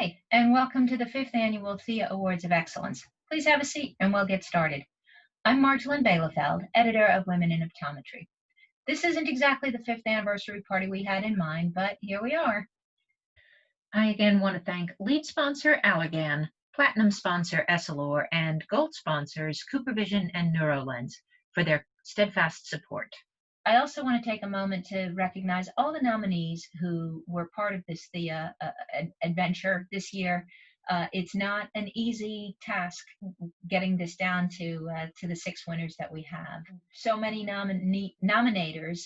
Hi, and welcome to the 5th Annual Theia Awards of Excellence. Please have a seat and we'll get started. I'm Marjolin Bielefeld, editor of Women in Optometry. This isn't exactly the 5th anniversary party we had in mind, but here we are. I again want to thank lead sponsor Allergan, platinum sponsor Essilor, and gold sponsors CooperVision and NeuroLens for their steadfast support. I also want to take a moment to recognize all the nominees who were part of this Theia adventure this year. It's not an easy task getting this down to the 6 winners that we have. So many nominators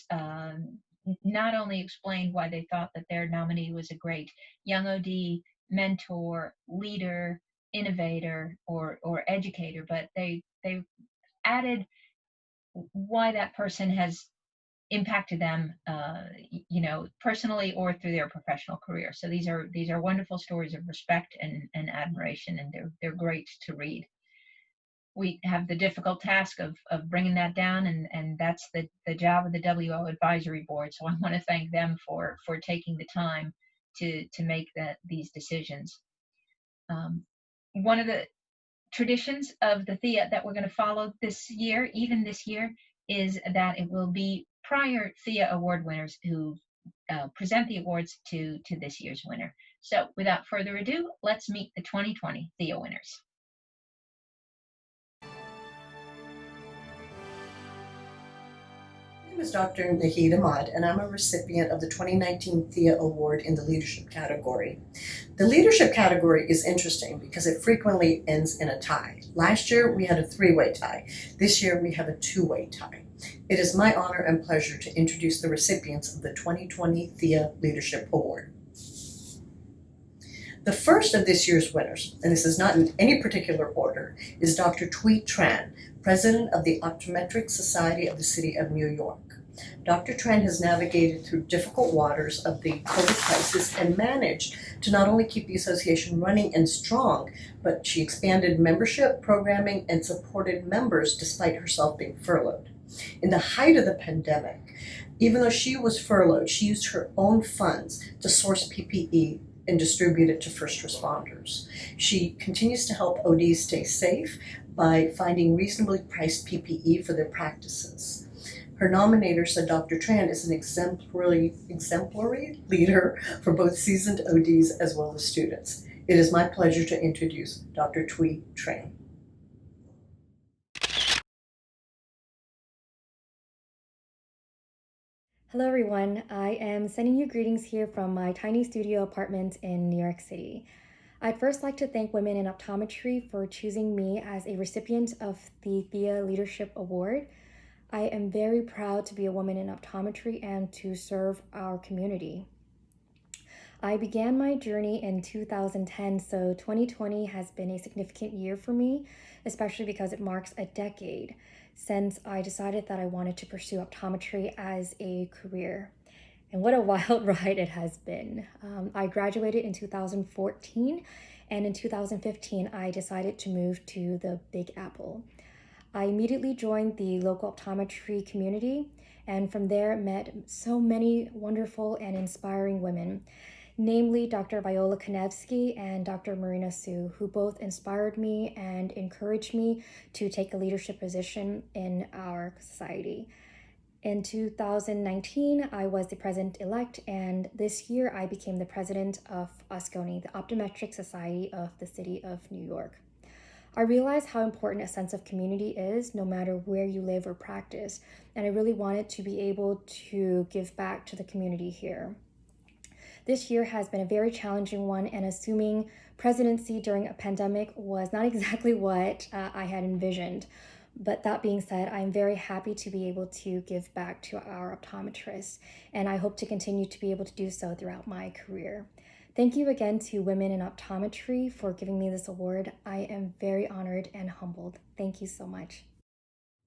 not only explained why they thought that their nominee was a great young OD, mentor, leader, innovator, or educator, but they added why that person has impacted them, personally or through their professional career. So these are wonderful stories of respect and admiration, and they're great to read. We have the difficult task of bringing that down, and that's the job of the WO advisory board. So I want to thank them for taking the time to make these decisions. One of the traditions of the Theia that we're going to follow this year, is that it will be prior Theia Award winners who present the awards to this year's winner. So without further ado, let's meet the 2020 Theia winners. My name is Dr. Nahid Ahmad, and I'm a recipient of the 2019 Theia Award in the Leadership category. The Leadership category is interesting because it frequently ends in a tie. Last year, we had a 3-way tie. This year, we have a 2-way tie. It is my honor and pleasure to introduce the recipients of the 2020 Theia Leadership Award. The first of this year's winners, and this is not in any particular order, is Dr. Thuy Tran, President of the Optometric Society of the City of New York. Dr. Tran has navigated through difficult waters of the COVID crisis and managed to not only keep the association running and strong, but she expanded membership, programming, and supported members despite herself being furloughed. In the height of the pandemic, even though she was furloughed, she used her own funds to source PPE and distribute it to first responders. She continues to help ODs stay safe by finding reasonably priced PPE for their practices. Her nominator said Dr. Tran is an exemplary leader for both seasoned ODs as well as students. It is my pleasure to introduce Dr. Thuy Tran. Hello everyone, I am sending you greetings here from my tiny studio apartment in New York City. I'd first like to thank Women in Optometry for choosing me as a recipient of the Theia Leadership Award. I am very proud to be a woman in optometry and to serve our community. I began my journey in 2010, so 2020 has been a significant year for me, especially because it marks a decade since I decided that I wanted to pursue optometry as a career. And what a wild ride it has been. I graduated in 2014, and in 2015, I decided to move to the Big Apple. I immediately joined the local optometry community, and from there met so many wonderful and inspiring women, namely Dr. Viola Konevsky and Dr. Marina Su, who both inspired me and encouraged me to take a leadership position in our society. In 2019, I was the president-elect, and this year I became the president of OSCONI, the Optometric Society of the City of New York. I realize how important a sense of community is, no matter where you live or practice, and I really wanted to be able to give back to the community here. This year has been a very challenging one, and assuming presidency during a pandemic was not exactly what I had envisioned. But that being said, I'm very happy to be able to give back to our optometrists, and I hope to continue to be able to do so throughout my career. Thank you again to Women in Optometry for giving me this award. I am very honored and humbled. Thank you so much.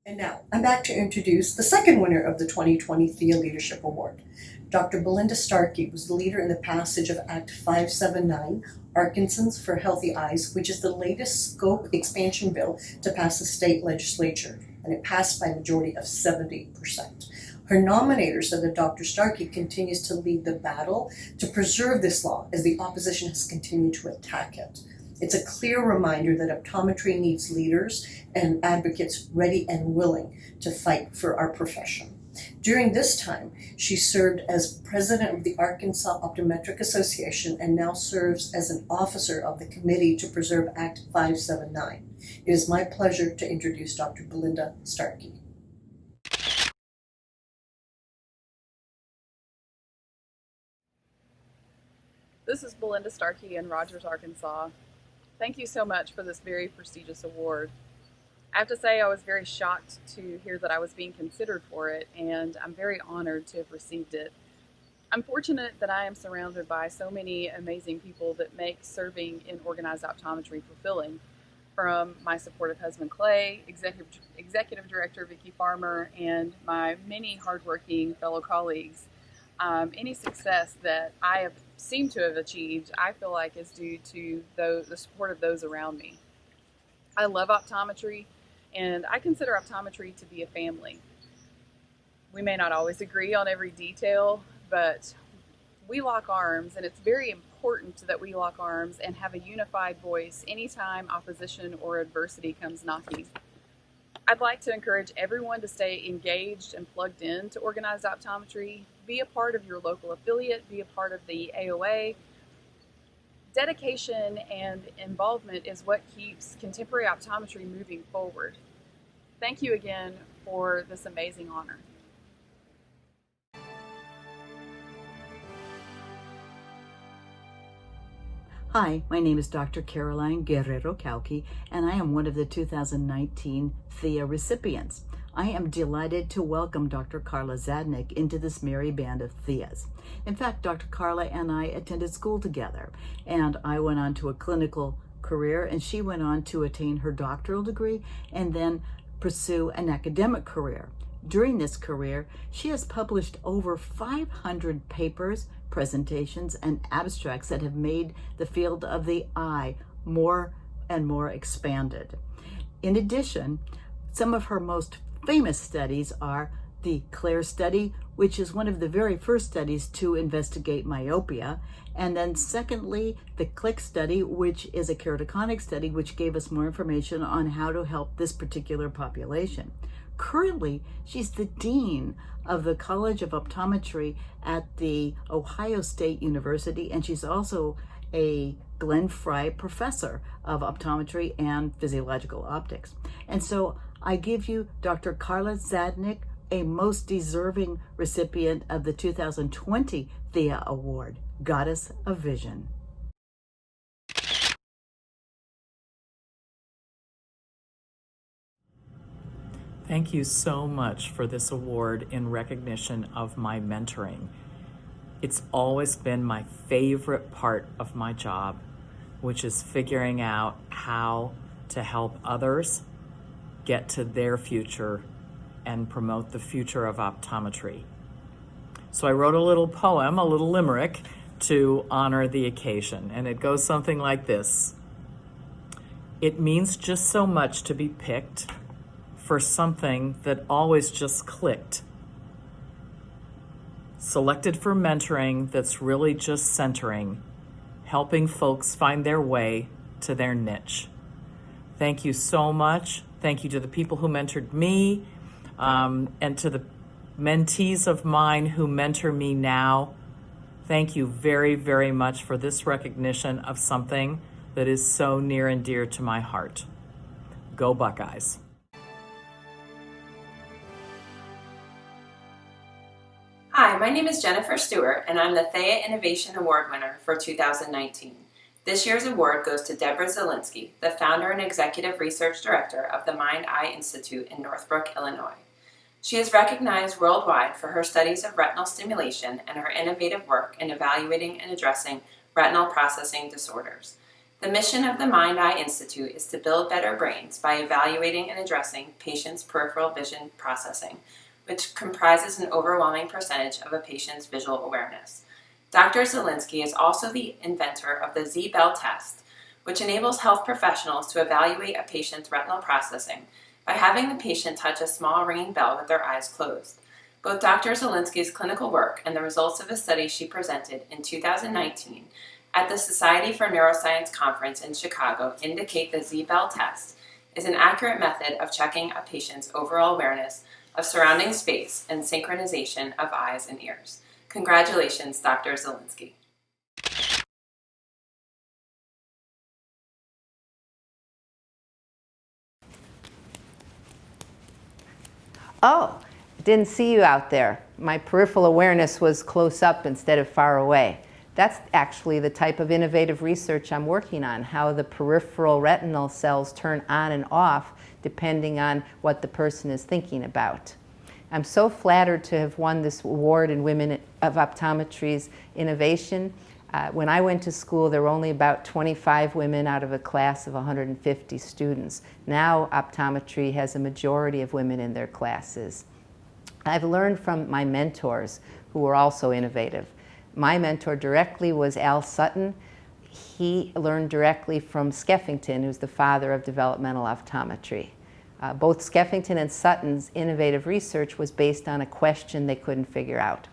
And now, I'm back to introduce the second winner of the 2020 Theia Leadership Award. Dr. Belinda Starkey was the leader in the passage of Act 579, Arkansans for Healthy Eyes, which is the latest scope expansion bill to pass the state legislature, and it passed by a majority of 70%. Her nominator said that Dr. Starkey continues to lead the battle to preserve this law as the opposition has continued to attack it. It's a clear reminder that optometry needs leaders and advocates ready and willing to fight for our profession. During this time, she served as president of the Arkansas Optometric Association and now serves as an officer of the Committee to Preserve Act 579. It is my pleasure to introduce Dr. Belinda Starkey. This is Belinda Starkey in Rogers, Arkansas. Thank you so much for this very prestigious award. I have to say I was very shocked to hear that I was being considered for it, and I'm very honored to have received it. I'm fortunate that I am surrounded by so many amazing people that make serving in organized optometry fulfilling, from my supportive husband Clay, executive director Vicki Farmer, and my many hardworking fellow colleagues. Any success that I have seemed to have achieved, I feel like is due to the support of those around me. I love optometry, and I consider optometry to be a family. We may not always agree on every detail, but we lock arms, and it's very important that we lock arms and have a unified voice anytime opposition or adversity comes knocking. I'd like to encourage everyone to stay engaged and plugged in to organized optometry. Be a part of your local affiliate, be a part of the AOA. Dedication and involvement is what keeps contemporary optometry moving forward. Thank you again for this amazing honor. Hi, my name is Dr. Caroline Guerrero Calqui, and I am one of the 2019 Theia recipients. I am delighted to welcome Dr. Carla Zadnik into this merry band of Theias. In fact, Dr. Carla and I attended school together, and I went on to a clinical career, and she went on to attain her doctoral degree and then pursue an academic career. During this career, she has published over 500 papers, presentations, and abstracts that have made the field of the eye more and more expanded. In addition, some of her most famous studies are the CLARE study, which is one of the very first studies to investigate myopia, and then secondly, the CLIck study, which is a keratoconic study, which gave us more information on how to help this particular population. Currently, she's the dean of the College of Optometry at the Ohio State University, and she's also a Glenn Fry professor of optometry and physiological optics. And so I give you Dr. Carla Zadnik, a most deserving recipient of the 2020 Theia Award, Goddess of Vision. Thank you so much for this award in recognition of my mentoring. It's always been my favorite part of my job, which is figuring out how to help others get to their future and promote the future of optometry. So I wrote a little poem, a little limerick, to honor the occasion, and it goes something like this. It means just so much to be picked for something that always just clicked. Selected for mentoring that's really just centering, helping folks find their way to their niche. Thank you so much. Thank you to the people who mentored me, and to the mentees of mine who mentor me now. Thank you very, very much for this recognition of something that is so near and dear to my heart. Go Buckeyes. Hi, my name is Jennifer Stewart, and I'm the Theia Innovation Award winner for 2019. This year's award goes to Deborah Zielinski, the founder and executive research director of the Mind-Eye Institute in Northbrook, Illinois. She is recognized worldwide for her studies of retinal stimulation and her innovative work in evaluating and addressing retinal processing disorders. The mission of the Mind-Eye Institute is to build better brains by evaluating and addressing patients' peripheral vision processing, which comprises an overwhelming percentage of a patient's visual awareness. Dr. Zielinski is also the inventor of the Z-Bell test, which enables health professionals to evaluate a patient's retinal processing by having the patient touch a small ringing bell with their eyes closed. Both Dr. Zielinski's clinical work and the results of a study she presented in 2019 at the Society for Neuroscience Conference in Chicago indicate the Z-Bell test is an accurate method of checking a patient's overall awareness of surrounding space and synchronization of eyes and ears. Congratulations, Dr. Zielinski. Oh, didn't see you out there. My peripheral awareness was close up instead of far away. That's actually the type of innovative research I'm working on, how the peripheral retinal cells turn on and off depending on what the person is thinking about. I'm so flattered to have won this award in Women of Optometry's innovation. When I went to school, there were only about 25 women out of a class of 150 students. Now, optometry has a majority of women in their classes. I've learned from my mentors, who were also innovative. My mentor directly was Al Sutton. He learned directly from Skeffington, who's the father of developmental optometry. Both Skeffington and Sutton's innovative research was based on a question they couldn't figure out.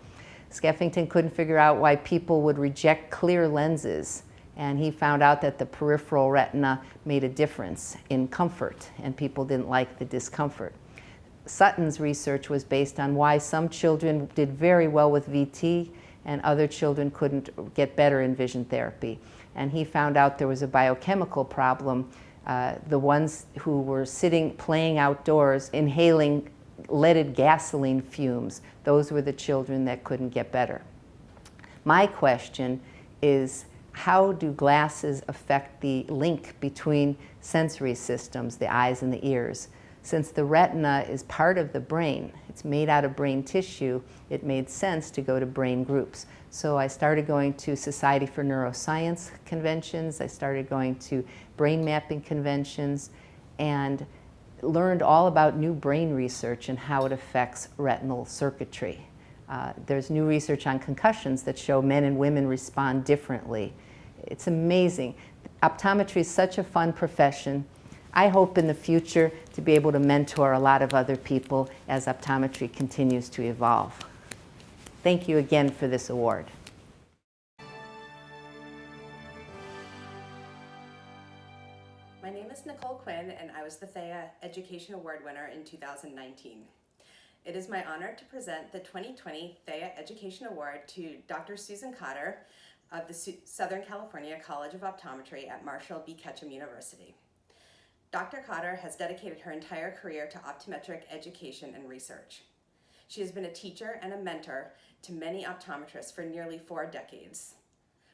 Skeffington couldn't figure out why people would reject clear lenses, and he found out that the peripheral retina made a difference in comfort, and people didn't like the discomfort. Sutton's research was based on why some children did very well with VT and other children couldn't get better in vision therapy. And he found out there was a biochemical problem. The ones who were playing outdoors, inhaling leaded gasoline fumes, those were the children that couldn't get better. My question is, how do glasses affect the link between sensory systems, the eyes and the ears? Since the retina is part of the brain, it's made out of brain tissue, it made sense to go to brain groups. So I started going to Society for Neuroscience conventions, I started going to brain mapping conventions, and learned all about new brain research and how it affects retinal circuitry. There's new research on concussions that show men and women respond differently. It's amazing. Optometry is such a fun profession. I hope in the future to be able to mentor a lot of other people as optometry continues to evolve. Thank you again for this award. My name is Nicole Quinn, and I was the Theia Education Award winner in 2019. It is my honor to present the 2020 Theia Education Award to Dr. Susan Cotter of the Southern California College of Optometry at Marshall B. Ketchum University. Dr. Cotter has dedicated her entire career to optometric education and research. She has been a teacher and a mentor to many optometrists for nearly 4 decades.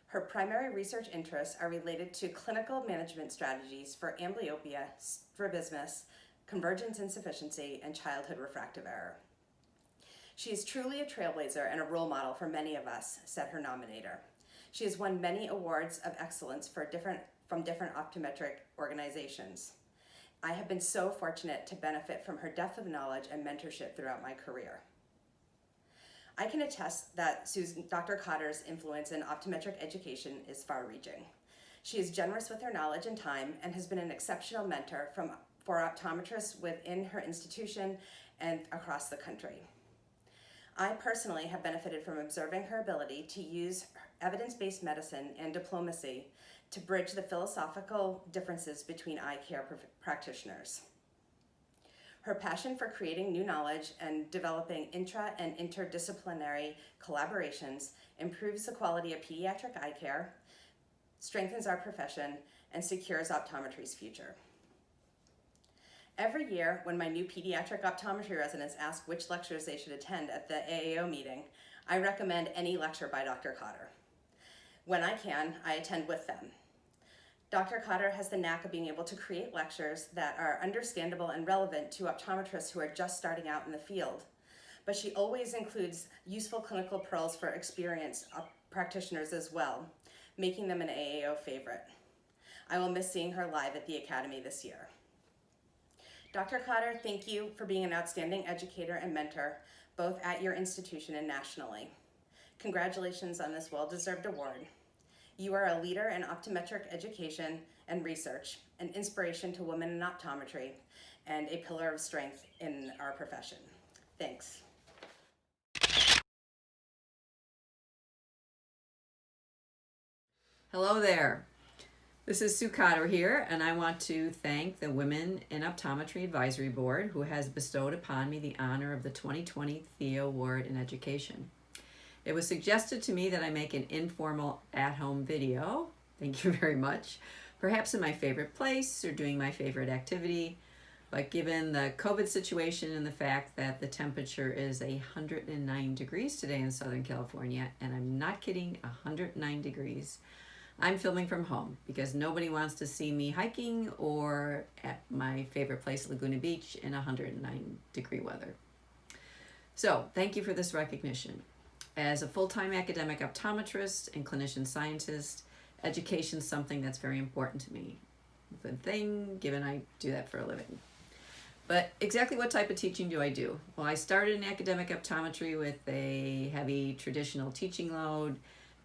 Her primary research interests are related to clinical management strategies for amblyopia, strabismus, convergence insufficiency, and childhood refractive error. She is truly a trailblazer and a role model for many of us, said her nominator. She has won many awards of excellence from different optometric organizations. I have been so fortunate to benefit from her depth of knowledge and mentorship throughout my career. I can attest that Dr. Cotter's influence in optometric education is far-reaching. She is generous with her knowledge and time and has been an exceptional mentor for optometrists within her institution and across the country. I personally have benefited from observing her ability to use evidence-based medicine and diplomacy to bridge the philosophical differences between eye care practitioners. Her passion for creating new knowledge and developing intra- and interdisciplinary collaborations improves the quality of pediatric eye care, strengthens our profession, and secures optometry's future. Every year, when my new pediatric optometry residents ask which lectures they should attend at the AAO meeting, I recommend any lecture by Dr. Cotter. When I can, I attend with them. Dr. Cotter has the knack of being able to create lectures that are understandable and relevant to optometrists who are just starting out in the field. But she always includes useful clinical pearls for experienced practitioners as well, making them an AAO favorite. I will miss seeing her live at the Academy this year. Dr. Cotter, thank you for being an outstanding educator and mentor, both at your institution and nationally. Congratulations on this well-deserved award. You are a leader in optometric education and research, an inspiration to women in optometry, and a pillar of strength in our profession. Thanks. Hello there. This is Sue Cotter here, and I want to thank the Women in Optometry Advisory Board who has bestowed upon me the honor of the 2020 Theia Award in Education. It was suggested to me that I make an informal at-home video, thank you very much, perhaps in my favorite place or doing my favorite activity, but given the COVID situation and the fact that the temperature is 109 degrees today in Southern California, and I'm not kidding, 109 degrees, I'm filming from home because nobody wants to see me hiking or at my favorite place, Laguna Beach, in 109 degree weather. So thank you for this recognition. As a full-time academic optometrist and clinician scientist, education is something that's very important to me. Good thing, given I do that for a living. But exactly what type of teaching do I do? Well, I started in academic optometry with a heavy traditional teaching load,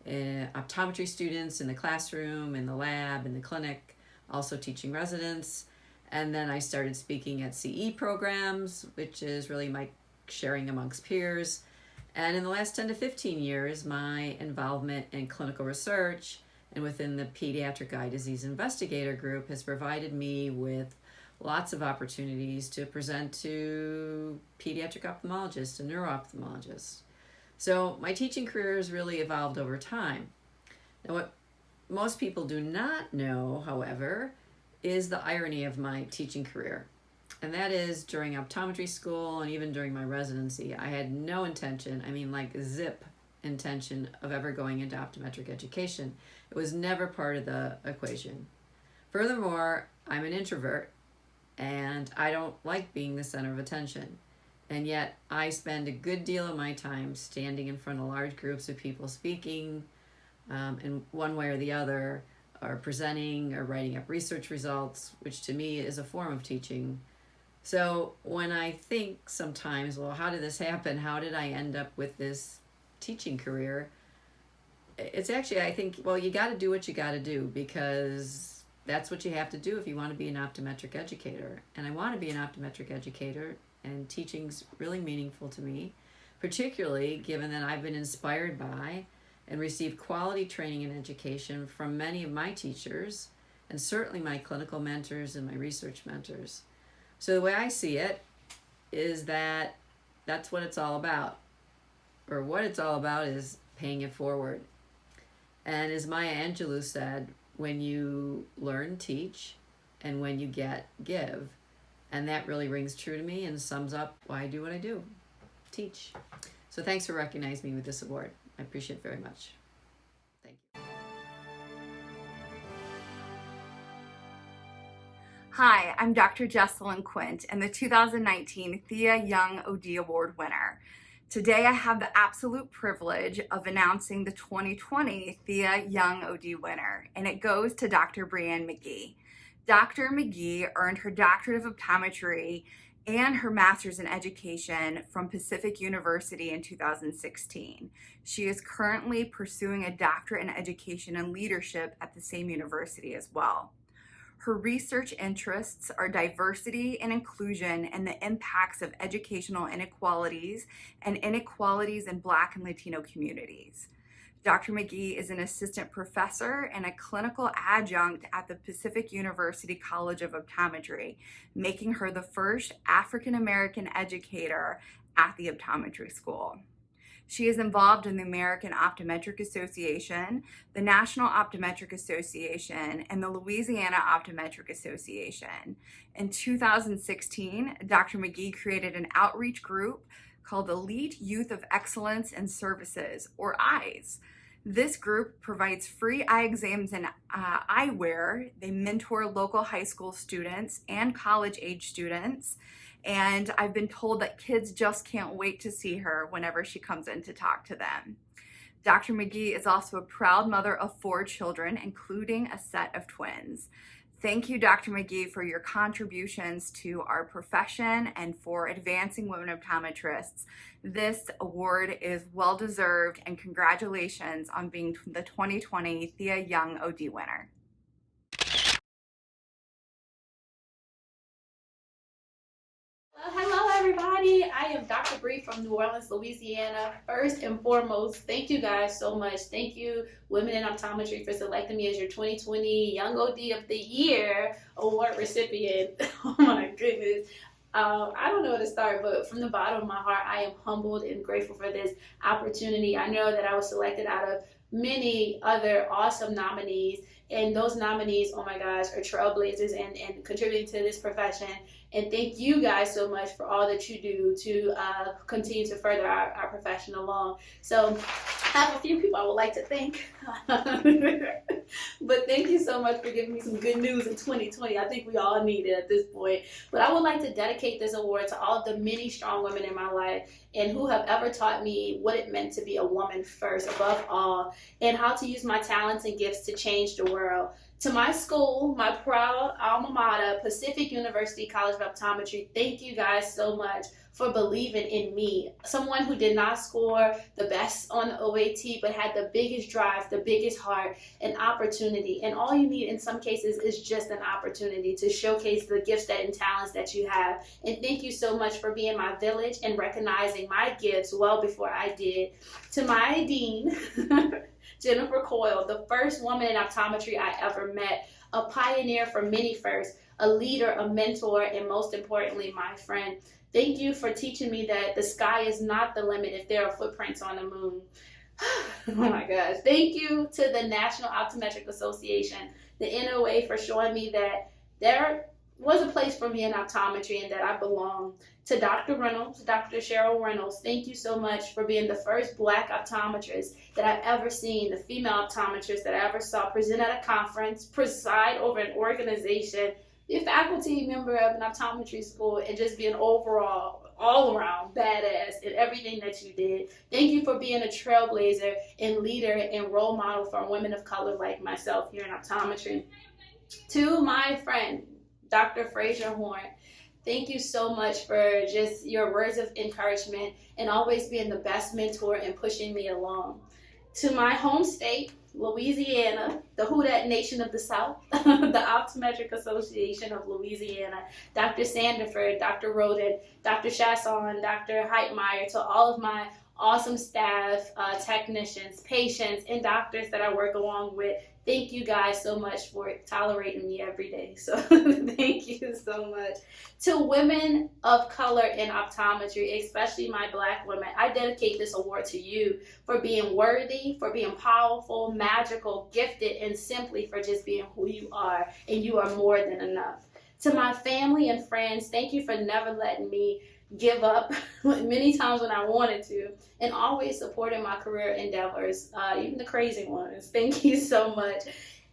optometry students in the classroom, in the lab, in the clinic, also teaching residents. And then I started speaking at CE programs, which is really my sharing amongst peers. And in the last 10 to 15 years, my involvement in clinical research and within the Pediatric Eye Disease Investigator Group has provided me with lots of opportunities to present to pediatric ophthalmologists and neuro-ophthalmologists. So my teaching career has really evolved over time. Now, what most people do not know, however, is the irony of my teaching career. And that is during optometry school and even during my residency, I had no intention, zip intention of ever going into optometric education. It was never part of the equation. Furthermore, I'm an introvert and I don't like being the center of attention. And yet I spend a good deal of my time standing in front of large groups of people speaking in one way or the other, or presenting or writing up research results, which to me is a form of teaching. So when I think sometimes, well, how did this happen? How did I end up with this teaching career? It's actually, I think, well, you got to do what you got to do because that's what you have to do if you want to be an optometric educator. And I want to be an optometric educator, and teaching's really meaningful to me, particularly given that I've been inspired by and received quality training and education from many of my teachers, and certainly my clinical mentors and my research mentors. So the way I see it is that that's what it's all about. Or what it's all about is paying it forward. And as Maya Angelou said, when you learn, teach, and when you get, give. And that really rings true to me and sums up why I do what I do, teach. So thanks for recognizing me with this award. I appreciate it very much. Thank you. Hi, I'm Dr. Jesselyn Quint and the 2019 Theia Young OD Award winner. Today I have the absolute privilege of announcing the 2020 Theia Young OD winner, and it goes to Dr. Brianne McGee. Dr. McGee earned her doctorate of optometry and her master's in education from Pacific University in 2016. She is currently pursuing a doctorate in education and leadership at the same university as well. Her research interests are diversity and inclusion and the impacts of educational inequalities and inequalities in Black and Latino communities. Dr. McGee is an assistant professor and a clinical adjunct at the Pacific University College of Optometry, making her the first African-American educator at the optometry school. She is involved in the American Optometric Association, the National Optometric Association, and the Louisiana Optometric Association. In 2016, Dr. McGee created an outreach group called Elite Youth of Excellence and Services, or EYES. This group provides free eye exams and eyewear. They mentor local high school students and college-age students. And I've been told that kids just can't wait to see her whenever she comes in to talk to them. Dr. McGee is also a proud mother of 4 children, including a set of twins. Thank you, Dr. McGee, for your contributions to our profession and for advancing women optometrists. This award is well-deserved, and congratulations on being the 2020 Theia Young OD winner. Hello everybody. everybody. I am Dr. Bree from New Orleans, Louisiana. First and foremost, thank you guys so much. Thank you, Women in Optometry, for selecting me as your 2020 Young OD of the Year award recipient. Oh my goodness. I don't know where to start, but from the bottom of my heart, I am humbled and grateful for this opportunity. I know that I was selected out of many other awesome nominees, and those nominees, oh my gosh, are trailblazers and contributing to this profession. And thank you guys so much for all that you do to continue to further our profession along. So I have a few people I would like to thank. But thank you so much for giving me some good news in 2020. I think we all need it at this point. But I would like to dedicate this award to all of the many strong women in my life and who have ever taught me what it meant to be a woman first, above all, and how to use my talents and gifts to change the world. To my school, my proud alma mater, Pacific University College of Optometry, thank you guys so much for believing in me. Someone who did not score the best on the OAT, but had the biggest drive, the biggest heart, and opportunity. And all you need in some cases is just an opportunity to showcase the gifts and talents that you have. And thank you so much for being my village and recognizing my gifts well before I did. To my dean, Jennifer Coyle, the first woman in optometry I ever met, a pioneer for many firsts, a leader, a mentor, and most importantly, my friend. Thank you for teaching me that the sky is not the limit if there are footprints on the moon. Oh my gosh. Thank you to the National Optometric Association, the NOA, for showing me that there was a place for me in optometry and that I belong. To Dr. Reynolds, Dr. Cheryl Reynolds, thank you so much for being the first Black optometrist that I've ever seen, the female optometrist that I ever saw present at a conference, preside over an organization, be a faculty member of an optometry school, and just be an overall, all-around badass in everything that you did. Thank you for being a trailblazer and leader and role model for women of color like myself here in optometry. To my friend, Dr. Fraser Horn, thank you so much for just your words of encouragement and always being the best mentor and pushing me along. To my home state, Louisiana, the Who Dat Nation of the South, the Optometric Association of Louisiana, Dr. Sandiford, Dr. Roden, Dr. Chasson, Dr. Heitmeyer, to all of my awesome staff, technicians, patients, and doctors that I work along with. Thank you guys so much for tolerating me every day. So thank you so much. To women of color in optometry, especially my Black women, I dedicate this award to you for being worthy, for being powerful, magical, gifted, and simply for just being who you are, and you are more than enough. To my family and friends, thank you for never letting me give up many times when I wanted to, and always supporting my career endeavors, even the crazy ones. Thank you so much.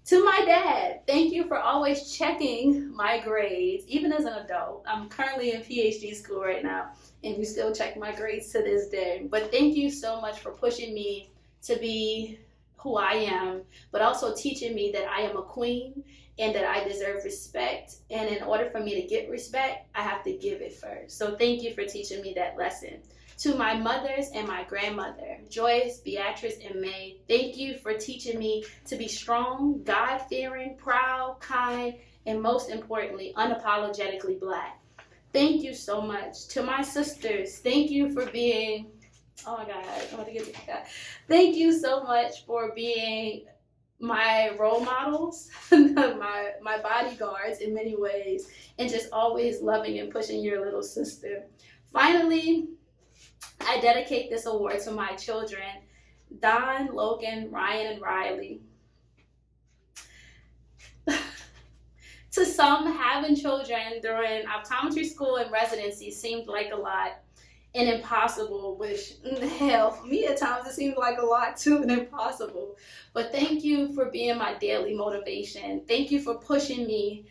To my dad, thank you for always checking my grades, even as an adult. I'm currently in PhD school right now, and you still check my grades to this day. But thank you so much for pushing me to be who I am, but also teaching me that I am a queen and that I deserve respect. And in order for me to get respect, I have to give it first. So thank you for teaching me that lesson. To my mothers and my grandmother, Joyce, Beatrice, and May, thank you for teaching me to be strong, God-fearing, proud, kind, and most importantly, unapologetically Black. Thank you so much. To my sisters, thank you for being, oh my God, I want to get to that. Thank you so much for being my role models, my bodyguards in many ways, and just always loving and pushing your little sister. Finally, I dedicate this award to my children, Don, Logan, Ryan, and Riley. To some, having children during optometry school and residency seemed like a lot and impossible, which hell, for me at times it seemed like a lot too and impossible. But thank you for being my daily motivation. Thank you for pushing me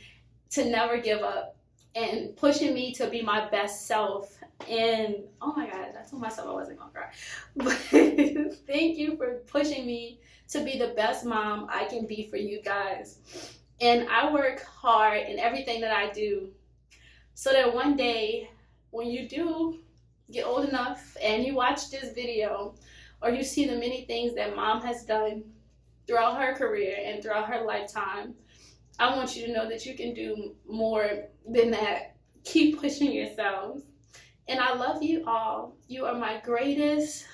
to never give up and pushing me to be my best self. And oh my God, I told myself I wasn't gonna cry. But thank you for pushing me to be the best mom I can be for you guys. And I work hard in everything that I do so that one day when you do get old enough and you watch this video or you see the many things that mom has done throughout her career and throughout her lifetime, I want you to know that you can do more than that. Keep pushing yourselves. And I love you all. You are my greatest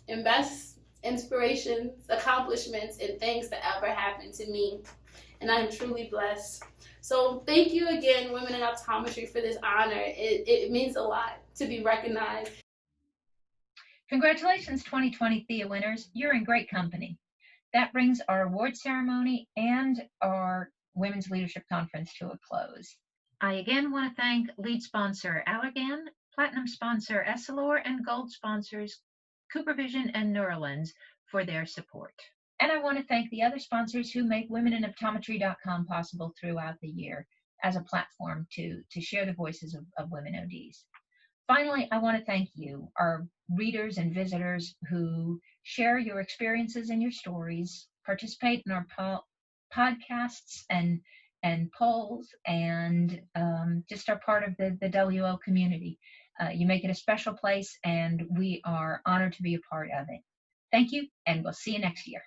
and best inspirations, accomplishments, and things that ever happened to me. And I am truly blessed. So thank you again, Women in Optometry, for this honor. It means a lot to be recognized. Congratulations, 2020 Theia winners. You're in great company. That brings our award ceremony and our Women's Leadership Conference to a close. I again want to thank lead sponsor Allergan, platinum sponsor Essilor, and gold sponsors CooperVision and Neuralens for their support. And I want to thank the other sponsors who make womeninoptometry.com possible throughout the year as a platform to share the voices of women ODs. Finally, I want to thank you, our readers and visitors who share your experiences and your stories, participate in our podcasts and polls, and just are part of the WO community. You make it a special place, and we are honored to be a part of it. Thank you, and we'll see you next year.